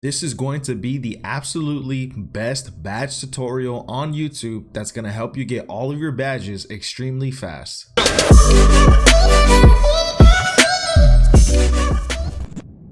This is going to be the absolutely best badge tutorial on YouTube that's going to help you get all of your badges extremely fast.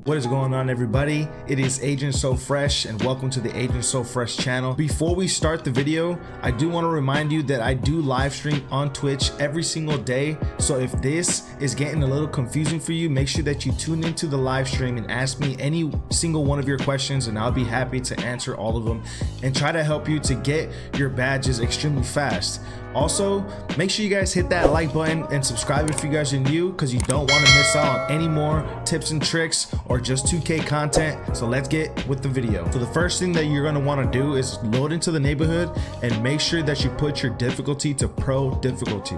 What is going on, everybody? It is Agent So Fresh and welcome to the Agent So Fresh channel. Before we start the video, I do want to remind you that I do live stream on Twitch every single day. So if this is getting a little confusing for you, make sure that you tune into the live stream and ask me any single one of your questions and I'll be happy to answer all of them and try to help you to get your badges extremely fast. Also, make sure you guys hit that like button and subscribe if you guys are new, because you don't want to miss out on any more tips and tricks or just 2K content. So let's get with the video. So the first thing that you're going to want to do is load into the neighborhood and make sure that you put your difficulty to pro difficulty.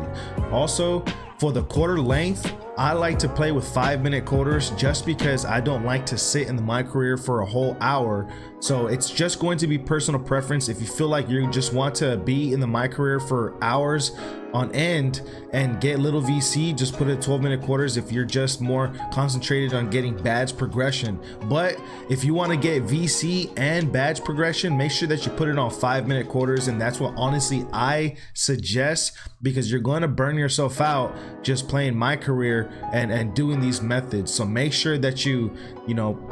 Also, for the quarter length, I like to play with 5-minute quarters just because I don't like to sit in the my career for a whole hour. So it's just going to be personal preference. If you feel like you just want to be in the my career for hours on end and get little VC, just put it 12-minute quarters if you're just more concentrated on getting badge progression. But if you want to get VC and badge progression, make sure that you put it on 5-minute quarters, and that's what honestly I suggest, because you're going to burn yourself out just playing my career and doing these methods. So make sure that you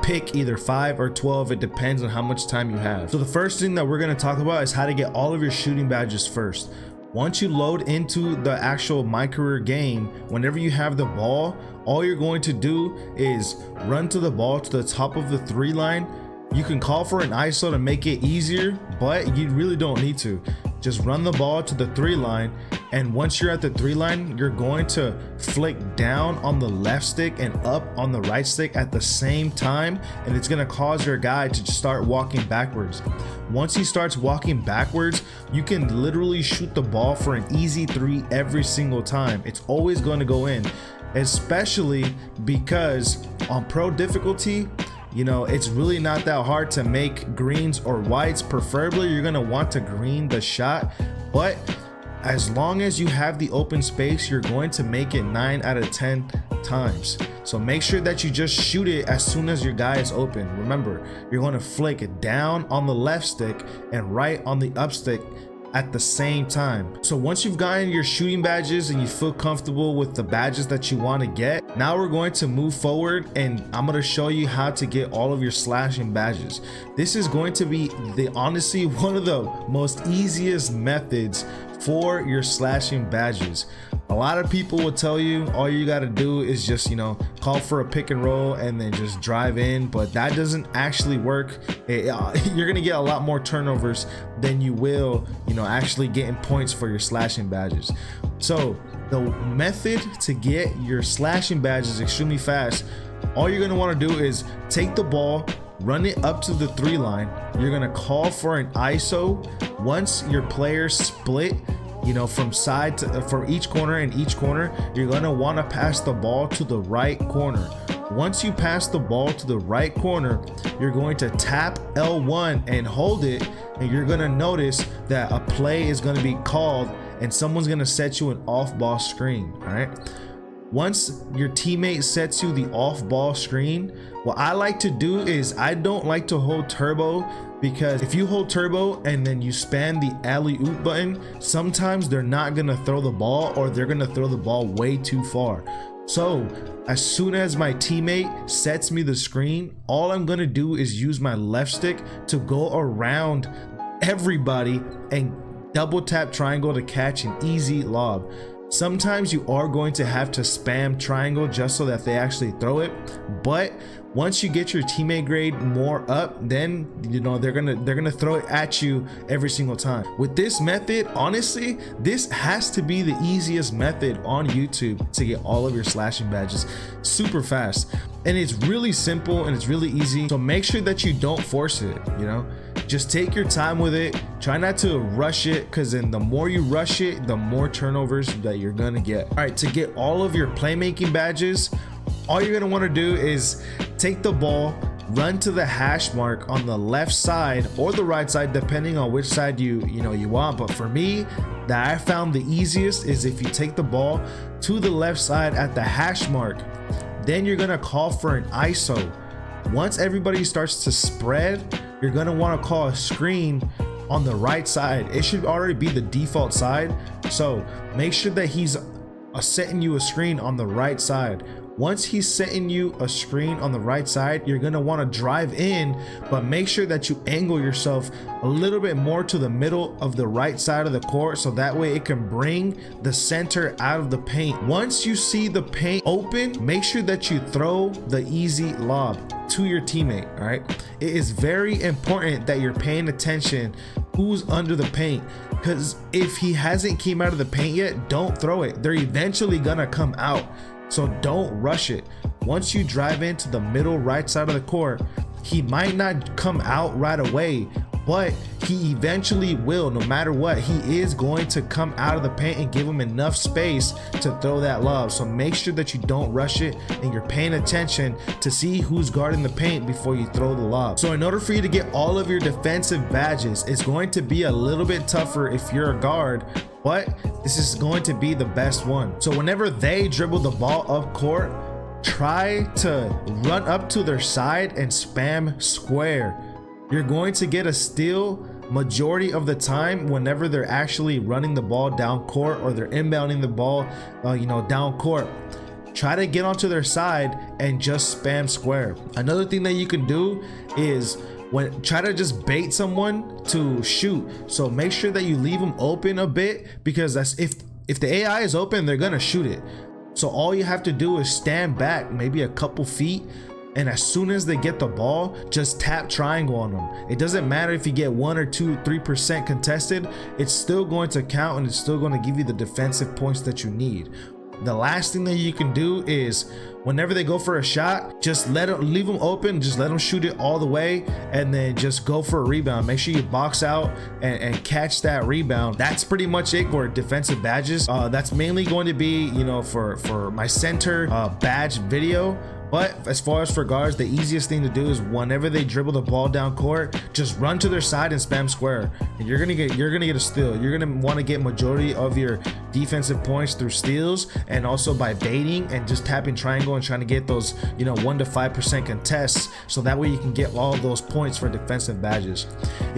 pick either 5 or 12. It depends on how much time you have. So the first thing that we're going to talk about is how to get all of your shooting badges first. Once you load into the actual my career game, whenever you have the ball, all you're going to do is run to the ball to the top of the 3 line. You can call for an ISO to make it easier, but you really don't need to. Just run the ball to the 3 line, and once you're at the 3 line, you're going to flick down on the left stick and up on the right stick at the same time, and it's going to cause your guy to start walking backwards. Once he starts walking backwards, you can literally shoot the ball for an easy 3 every single time. It's always going to go in, especially because on pro difficulty, it's really not that hard to make greens or whites. Preferably you're going to want to green the shot, but as long as you have the open space, you're going to make it 9 out of 10 times. So make sure that you just shoot it as soon as your guy is open. Remember, you're going to flick it down on the left stick and right on the up stick at the same time. So once you've gotten your shooting badges and you feel comfortable with the badges that you want to get, now we're going to move forward and I'm going to show you how to get all of your slashing badges. This is going to be honestly one of the most easiest methods for your slashing badges. A lot of people will tell you all you got to do is just call for a pick and roll and then just drive in, but that doesn't actually work. You're gonna get a lot more turnovers than you will actually getting points for your slashing badges. So the method to get your slashing badges extremely fast, all you're gonna want to do is take the ball, run it up to the 3 line. You're gonna call for an ISO. Once your players split from side to from each corner and each corner, you're gonna want to pass the ball to the right corner. Once you pass the ball to the right corner, you're going to tap L1 and hold it, and you're gonna notice that a play is going to be called and someone's gonna set you an off-ball screen. All right, once your teammate sets you the off-ball screen, what I like to do is I don't like to hold turbo, because if you hold turbo and then you spam the alley-oop button, sometimes they're not gonna throw the ball, or they're gonna throw the ball way too far. So as soon as my teammate sets me the screen, all I'm gonna do is use my left stick to go around everybody and double tap triangle to catch an easy lob. Sometimes you are going to have to spam triangle just so that they actually throw it, but once you get your teammate grade more up, then they're gonna throw it at you every single time. With this method, honestly, this has to be the easiest method on YouTube to get all of your slashing badges super fast, and it's really simple and it's really easy. So make sure that you don't force it. Just take your time with it. Try not to rush it, because then the more you rush it, the more turnovers that you're gonna get. All right, to get all of your playmaking badges, all you're gonna want to do is take the ball, run to the hash mark on the left side or the right side, depending on which side you want. But for me, that I found the easiest is if you take the ball to the left side at the hash mark, then you're gonna call for an ISO. Once everybody starts to spread, you're gonna want to call a screen on the right side. It should already be the default side, so make sure that he's setting you a screen on the right side. Once he's setting you a screen on the right side, you're gonna want to drive in, but make sure that you angle yourself a little bit more to the middle of the right side of the court, so that way it can bring the center out of the paint. Once you see the paint open, make sure that you throw the easy lob to your teammate. All right, it is very important that you're paying attention who's under the paint, because if he hasn't came out of the paint yet, don't throw it. They're eventually gonna come out, so don't rush it. Once you drive into the middle right side of the court, he might not come out right away, but he eventually will. No matter what, he is going to come out of the paint and give him enough space to throw that lob. So make sure that you don't rush it and you're paying attention to see who's guarding the paint before you throw the lob. So in order for you to get all of your defensive badges, it's going to be a little bit tougher if you're a guard, but this is going to be the best one. So whenever they dribble the ball up court, try to run up to their side and spam square. You're going to get a steal majority of the time whenever they're actually running the ball down court or they're inbounding the ball down court. Try to get onto their side and just spam square. Another thing that you can do is try to just bait someone to shoot. So make sure that you leave them open a bit, because that's if the AI is open, they're gonna shoot it. So all you have to do is stand back maybe a couple feet, and as soon as they get the ball, just tap triangle on them. It doesn't matter if you get 1 or 2, 3% contested, it's still going to count and it's still going to give you the defensive points that you need. The last thing that you can do is whenever they go for a shot, just leave them open, just let them shoot it all the way, and then just go for a rebound. Make sure you box out and catch that rebound. That's pretty much it for defensive badges. That's mainly going to be, for my center badge video. But as far as for guards, the easiest thing to do is whenever they dribble the ball down court, just run to their side and spam square, and you're gonna get a steal. You're gonna want to get majority of your defensive points through steals and also by baiting and just tapping triangle and trying to get those 1 to 5% contests, so that way you can get all of those points for defensive badges.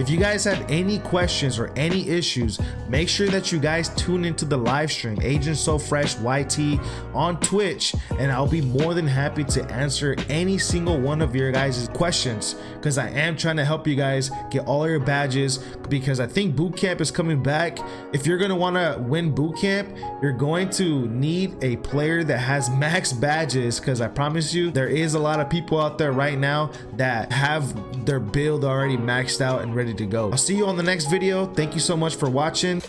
If you guys have any questions or any issues, make sure that you guys tune into the live stream AdriansofreshYT on Twitch, and I'll be more than happy to answer any single one of your guys' questions, because I am trying to help you guys get all your badges, because I think boot camp is coming back. If you're going to want to win boot camp, you're going to need a player that has max badges, because I promise you there is a lot of people out there right now that have their build already maxed out and ready to go. I'll see you on the next video. Thank you so much for watching.